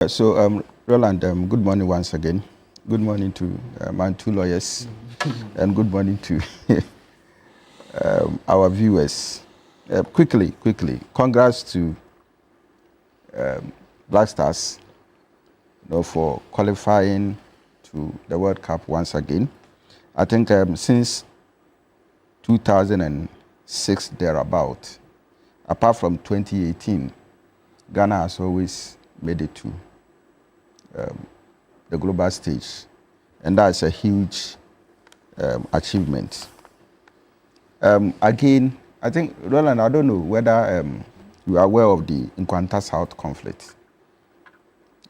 Roland, good morning once again. Good morning to my two lawyers, and good morning to our viewers. Quickly, congrats to Black Stars, for qualifying to the World Cup once again. I think since 2006 thereabout, apart from 2018, Ghana has always made it to the global stage, and that's a huge achievement. Again, I think, Roland, I don't know whether you are aware of the Nkwanta South conflict,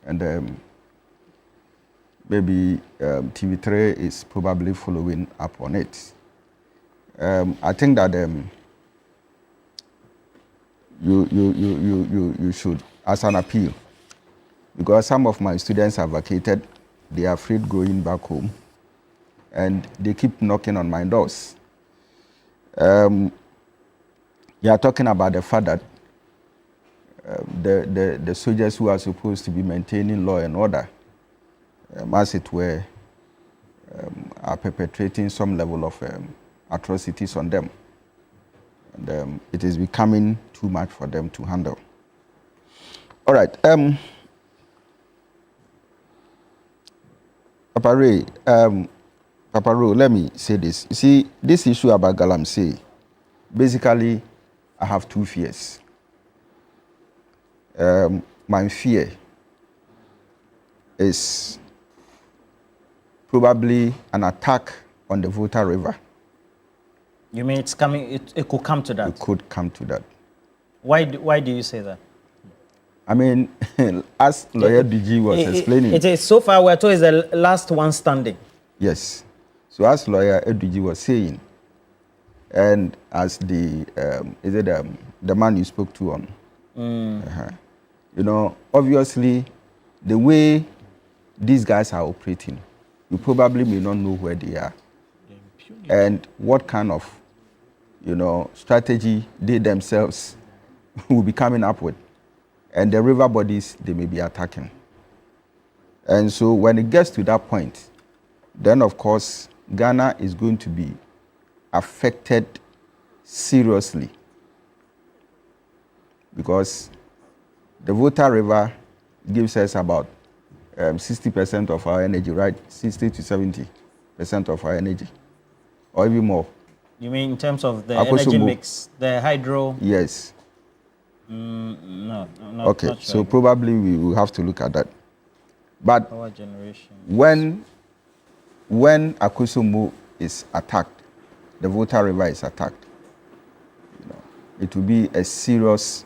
and maybe TV3 is probably following up on it. I think that you should, as an appeal, because some of my students have vacated, they are afraid going back home, and they keep knocking on my doors. You are talking about the fact that the soldiers who are supposed to be maintaining law and order, as it were, are perpetrating some level of atrocities on them. And it is becoming too much for them to handle. All right. Papa Ray, let me say this. You see, this issue about galamsey, basically, I have two fears. My fear is probably an attack on the Volta River. You mean it's coming? It could come to that. It could come to that. Why do you say that? I mean, as lawyer DG was explaining, it is so far we're told it's the last one standing. Yes. So as lawyer DG was saying, and as the the man you spoke to on, obviously, the way these guys are operating, you probably may not know where they are, and what kind of, strategy they themselves will be coming up with, and the river bodies they may be attacking. And so when it gets to that point, then of course Ghana is going to be affected seriously, because the Volta River gives us about 60% of our energy, right? 60 to 70% of our energy, or even more. You mean in terms of the energy mix, the hydro? Yes. No, okay, not sure. So probably we will have to look at that. But power generation. When Akosombo is attacked, the Volta River is attacked, it will be a serious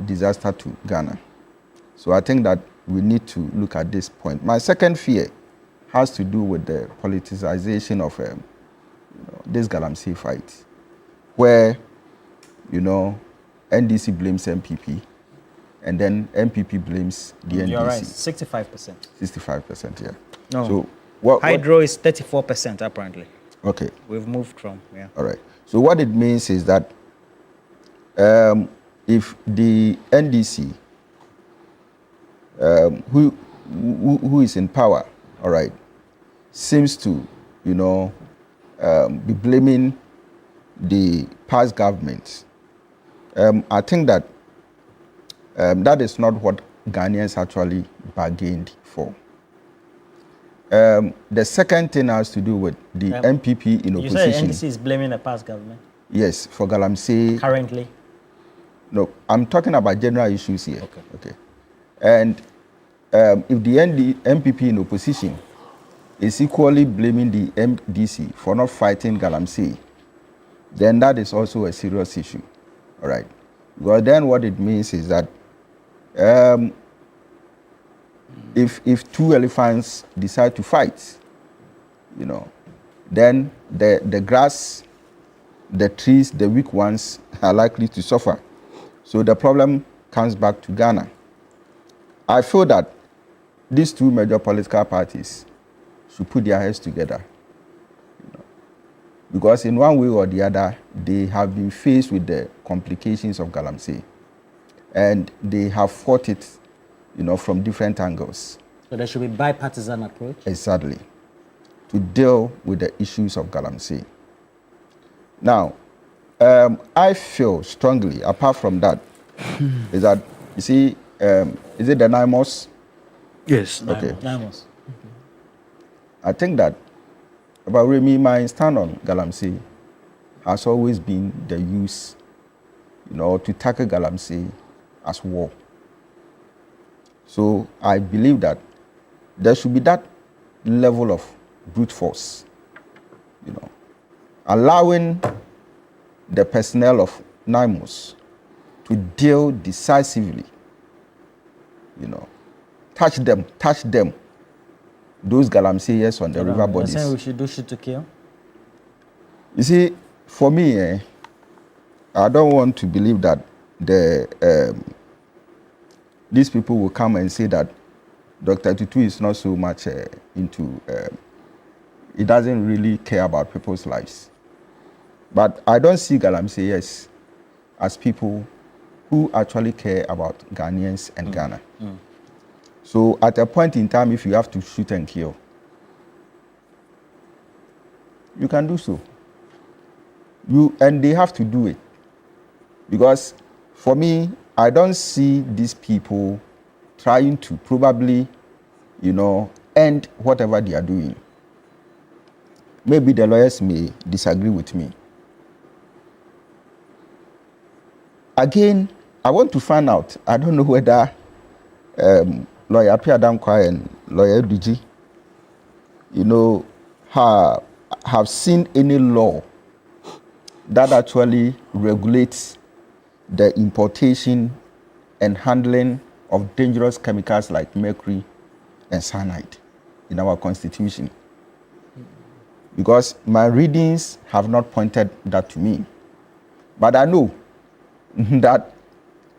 disaster to Ghana. So I think that we need to look at this point. My second fear has to do with the politicization of this galamsey fight, where, NDC blames MPP, and then MPP blames the NDC. You're right, 65%. 65%, yeah. No. So what hydro is 34% apparently. Okay. We've moved from, yeah. All right. So what it means is that if the NDC, who is in power, all right, seems to, be blaming the past government, I think that that is not what Ghanaians actually bargained for. The second thing has to do with the MPP in opposition. You said NDC is blaming the past government? Yes, for galamsey. Currently? No, I'm talking about general issues here. Okay. And if the MPP in opposition is equally blaming the MDC for not fighting galamsey, then that is also a serious issue. All right. Because then what it means is that if two elephants decide to fight, then the grass, the trees, the weak ones are likely to suffer. So the problem comes back to Ghana. I feel that these two major political parties should put their heads together. Because in one way or the other, they have been faced with the complications of galamsey. And they have fought it, from different angles. So there should be bipartisan approach? Exactly. To deal with the issues of galamsey. Now, I feel strongly, apart from that, is that, you see, is it the NIMOS? Yes. Okay. NIMOS. I think that, about Remy, my stand on galamsey has always been the use, to tackle galamsey as war. So I believe that there should be that level of brute force, allowing the personnel of NIMOS to deal decisively, touch them, those galamseyers on the river bodies. You're saying we should do shoot to kill? You see, for me, I don't want to believe that these people will come and say that Dr. Tutu is not so much into, he doesn't really care about people's lives. But I don't see galamseyers as people who actually care about Ghanaians and Ghana. So at a point in time, if you have to shoot and kill, you can do so. And they have to do it. Because for me, I don't see these people trying to probably, end whatever they are doing. Maybe the lawyers may disagree with me. Again, I want to find out, I don't know whether Lawyer Pierre Danquah and Lawyer Diji, have seen any law that actually regulates the importation and handling of dangerous chemicals like mercury and cyanide in our constitution. Because my readings have not pointed that to me. But I know that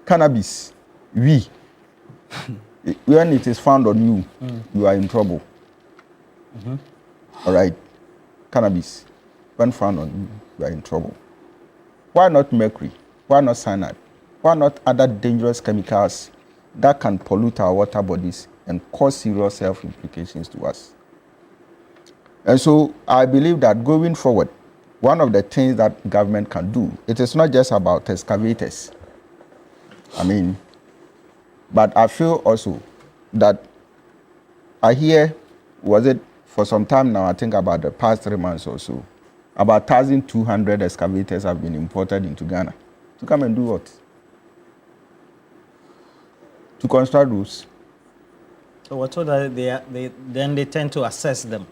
cannabis, when it is found on you, you are in trouble. All right? Cannabis, when found on you, you are in trouble. Why not mercury? Why not cyanide? Why not other dangerous chemicals that can pollute our water bodies and cause serious health implications to us? And so I believe that going forward, one of the things that government can do, it is not just about excavators. But I feel also that I hear, was it for some time now, I think about the past 3 months or so, about 1,200 excavators have been imported into Ghana. To come and do what? To construct roads. So what so that they tend to assess them?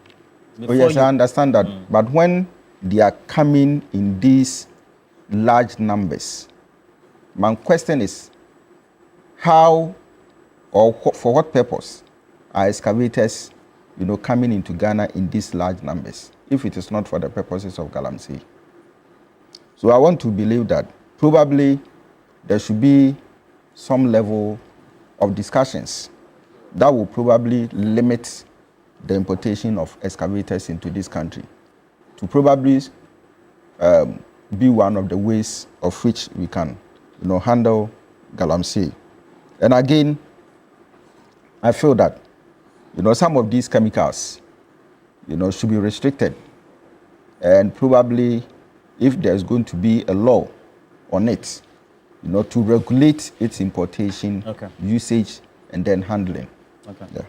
Oh yes, I understand that. But when they are coming in these large numbers, my question is, how or for what purpose are excavators, coming into Ghana in these large numbers, if it is not for the purposes of galamsey? So I want to believe that probably there should be some level of discussions that will probably limit the importation of excavators into this country, to probably be one of the ways of which we can, handle galamsey. And again, I feel that, some of these chemicals, should be restricted. And probably, if there's going to be a law on it, to regulate its importation, usage, and then handling. Okay. Yeah.